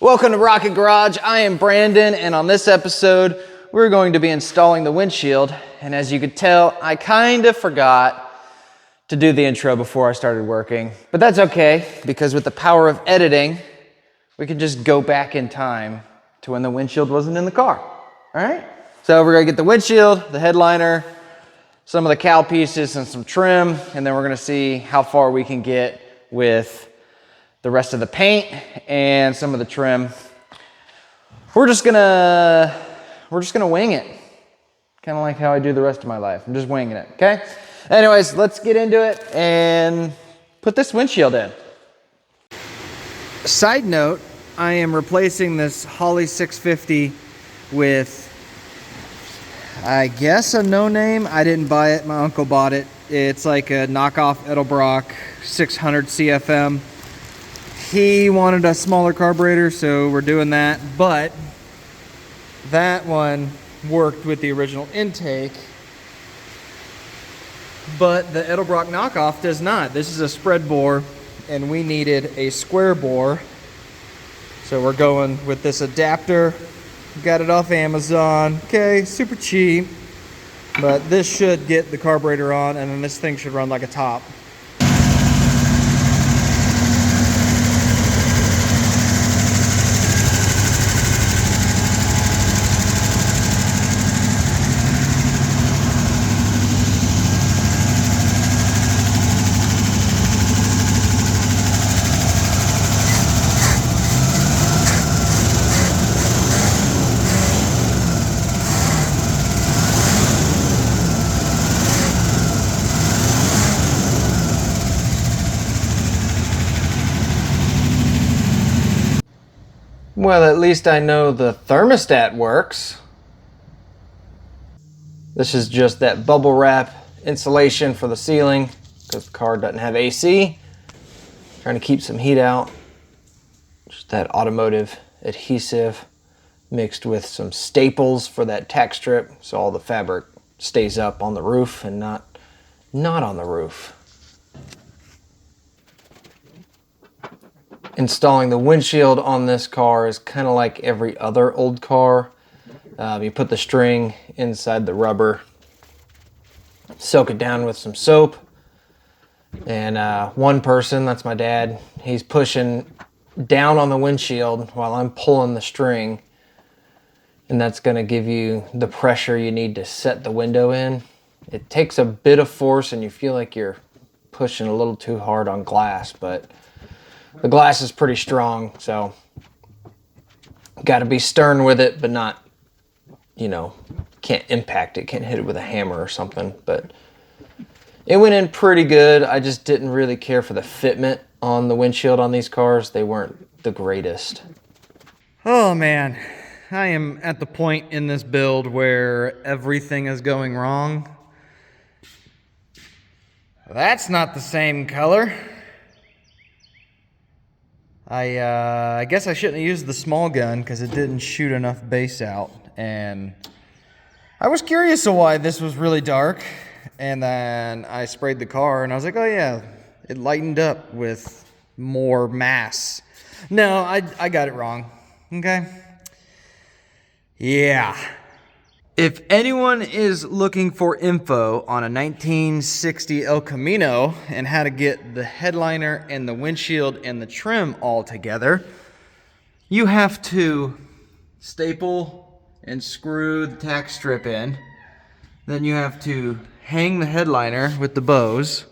Welcome to Rockit Garage. I am Brandon, and on this episode, we're going to be installing the windshield. And as you could tell, I kind of forgot to do the intro before I started working. But that's okay, because with the power of editing, we can just go back in time to when the windshield wasn't in the car. All right? So we're gonna get the windshield, the headliner, some of the cowl pieces, and some trim, and then we're gonna see how far we can get with the rest of the paint and some of the trim. We're just gonna wing it. Kind of like how I do the rest of my life. I'm just winging it, okay? Anyways, let's get into it and put this windshield in. Side note, I am replacing this Holley 650 with, I guess, a no name. I didn't buy it, my uncle bought it. It's like a knockoff Edelbrock 600 CFM. He wanted a smaller carburetor, so we're doing that, but that one worked with the original intake, but the Edelbrock knockoff does not. This is a spread bore, and we needed a square bore, so we're going with this adapter. Got it off Amazon. Okay, super cheap, but this should get the carburetor on, and then this thing should run like a top. Well, at least I know the thermostat works. This is just that bubble wrap insulation for the ceiling because the car doesn't have AC. Trying to keep some heat out. Just that automotive adhesive mixed with some staples for that tack strip so all the fabric stays up on the roof and not on the roof. Installing the windshield on this car is kind of like every other old car. You put the string inside the rubber, soak it down with some soap, and one person, that's my dad, he's pushing down on the windshield while I'm pulling the string, and that's going to give you the pressure you need to set the window in. It takes a bit of force and you feel like you're pushing a little too hard on glass, but the glass is pretty strong, so got to be stern with it, but not, can't impact it, can't hit it with a hammer or something. But it went in pretty good. I just didn't really care for the fitment on the windshield on these cars. They weren't the greatest. Oh man, I am at the point in this build where everything is going wrong. That's not the same color. I guess I shouldn't have used the small gun because it didn't shoot enough bass out, and I was curious of why this was really dark, and then I sprayed the car and I was like, oh yeah, it lightened up with more mass. No, I got it wrong, okay? Yeah. If anyone is looking for info on a 1960 El Camino and how to get the headliner and the windshield and the trim all together, you have to staple and screw the tack strip in. Then you have to hang the headliner with the bows,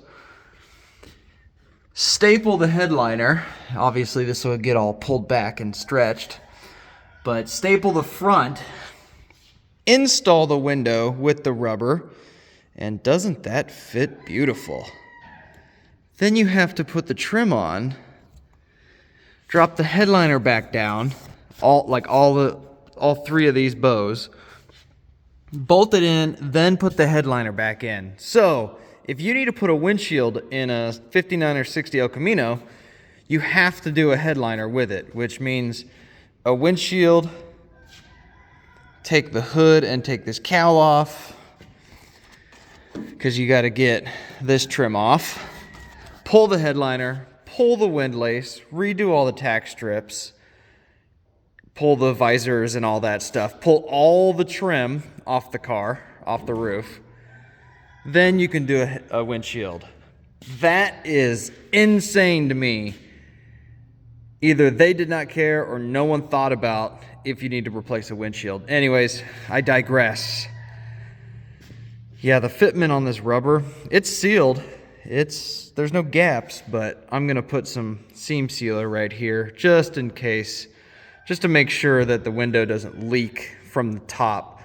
staple the headliner. Obviously this will get all pulled back and stretched, but staple the front, install the window with the rubber, and doesn't that fit beautiful? Then you have to put the trim on, drop the headliner back down, all three of these bows, bolt it in, then put the headliner back in. So if you need to put a windshield in a 59 or 60 El Camino, you have to do a headliner with it, which means a windshield, take the hood and take this cowl off, because you got to get this trim off, pull the headliner, pull the windlace, redo all the tack strips, pull the visors and all that stuff, pull all the trim off the car, off the roof. Then you can do a windshield. That is insane to me. Either they did not care or no one thought about if you need to replace a windshield. Anyways, I digress. Yeah, the fitment on this rubber, it's sealed. There's no gaps, but I'm gonna put some seam sealer right here just in case, just to make sure that the window doesn't leak from the top.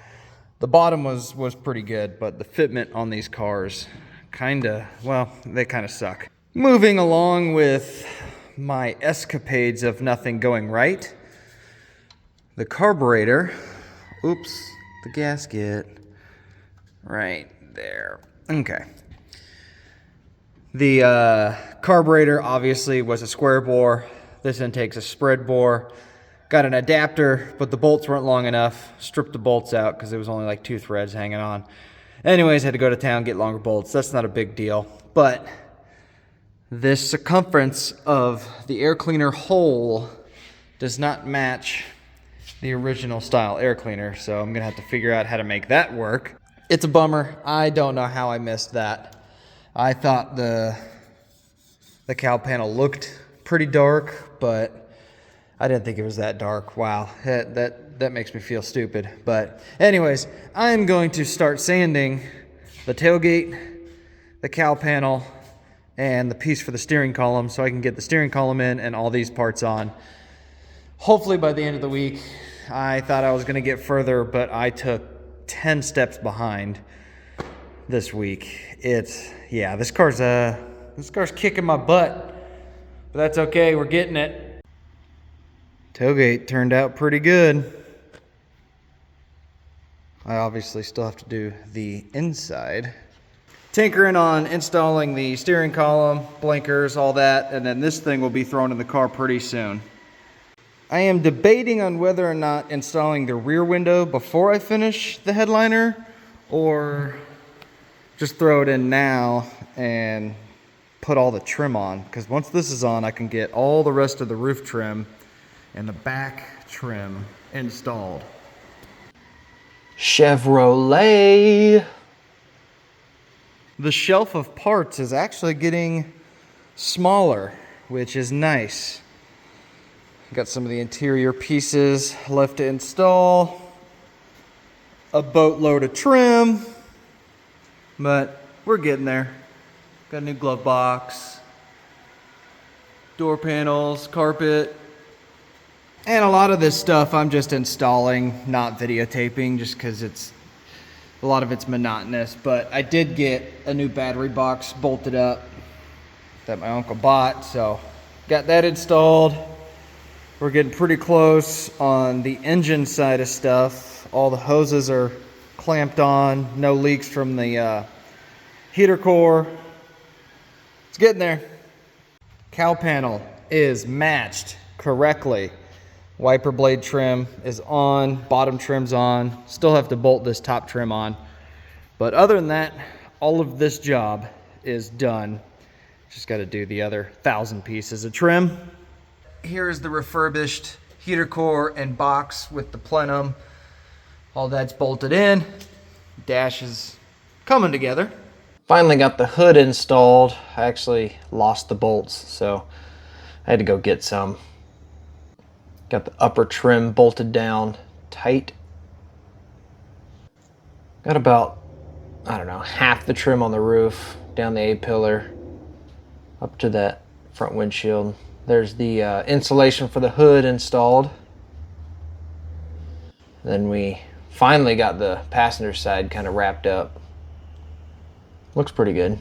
The bottom was pretty good, but the fitment on these cars they kinda suck. Moving along with my escapades of nothing going right. The carburetor, oops, the gasket, right there. Okay. The carburetor obviously was a square bore. This intake's a spread bore. Got an adapter, but the bolts weren't long enough. Stripped the bolts out because there was only like 2 threads hanging on. Anyways, had to go to town, get longer bolts. That's not a big deal. But this circumference of the air cleaner hole does not match the original style air cleaner, so I'm gonna have to figure out how to make that work. It's a bummer. I don't know how I missed that. I thought the cowl panel looked pretty dark, but I didn't think it was that dark. Wow, that makes me feel stupid. But anyways, I'm going to start sanding the tailgate, the cowl panel, and the piece for the steering column so I can get the steering column in and all these parts on. Hopefully by the end of the week. I thought I was gonna get further, but I took 10 steps behind this week. This car's kicking my butt, but that's okay, we're getting it. Tailgate turned out pretty good. I obviously still have to do the inside. Tinkering on installing the steering column, blinkers, all that, and then this thing will be thrown in the car pretty soon. I am debating on whether or not installing the rear window before I finish the headliner, or just throw it in now and put all the trim on, because once this is on, I can get all the rest of the roof trim and the back trim installed. Chevrolet. The shelf of parts is actually getting smaller, which is nice. Got some of the interior pieces left to install. A boatload of trim, but we're getting there. Got a new glove box, door panels, carpet, and a lot of this stuff I'm just installing, not videotaping, just because a lot of it's monotonous. But I did get a new battery box bolted up that my uncle bought, so got that installed. We're getting pretty close on the engine side of stuff. All the hoses are clamped on, no leaks from the heater core. It's getting there. Cowl panel is matched correctly. Wiper blade trim is on, bottom trim's on. Still have to bolt this top trim on. But other than that, all of this job is done. Just got to do the other 1,000 pieces of trim. Here's the refurbished heater core and box with the plenum. All that's bolted in. Dash is coming together. Finally got the hood installed. I actually lost the bolts, so I had to go get some. Got the upper trim bolted down tight. Got about, I don't know, half the trim on the roof, down the A-pillar, up to that front windshield. There's the insulation for the hood installed. Then we finally got the passenger side kind of wrapped up. Looks pretty good.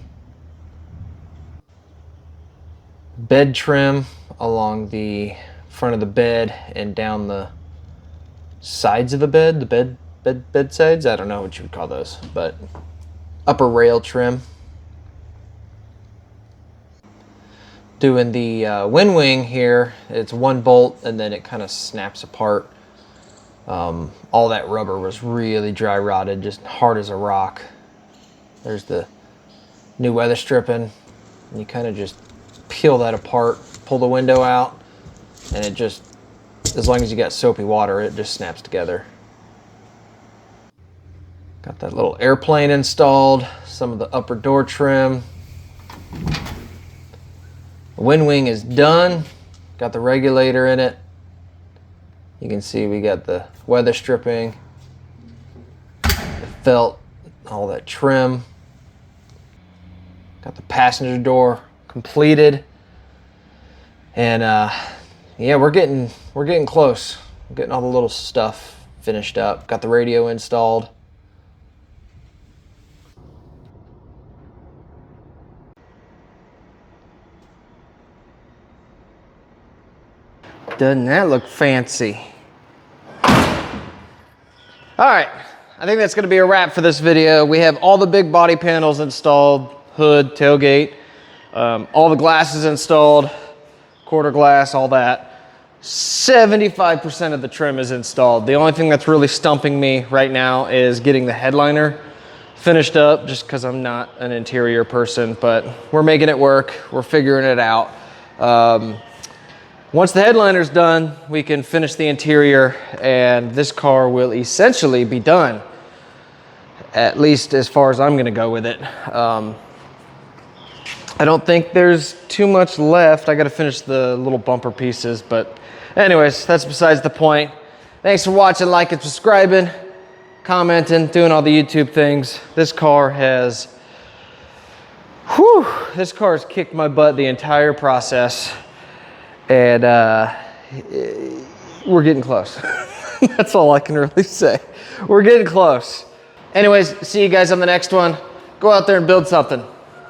Bed trim along the front of the bed and down the sides of the bed, bed sides. I don't know what you would call those, but upper rail trim. Doing the wind wing here, it's one bolt and then it kind of snaps apart. All that rubber was really dry rotted, just hard as a rock. There's the new weather stripping, and you kind of just peel that apart, pull the window out, and it just as long as you got soapy water, it just snaps together. Got that little airplane installed, some of the upper door trim. The wind wing is done. Got the regulator in it. You can see we got the weather stripping, the felt, all that trim. Got the passenger door completed. And yeah, we're getting close. We're getting all the little stuff finished up. Got the radio installed. Doesn't that look fancy? All right, I think that's gonna be a wrap for this video. We have all the big body panels installed, hood, tailgate, all the glasses installed, quarter glass, all that. 75% of the trim is installed. The only thing that's really stumping me right now is getting the headliner finished up, just because I'm not an interior person, but we're making it work. We're figuring it out. Once the headliner's done, we can finish the interior, and this car will essentially be done, at least as far as I'm gonna go with it. I don't think there's too much left. I gotta finish the little bumper pieces, but anyways, that's besides the point. Thanks for watching, liking, subscribing, commenting, doing all the YouTube things. This car has kicked my butt the entire process. And we're getting close. That's all I can really say. We're getting close. Anyways, see you guys on the next one. Go out there and build something.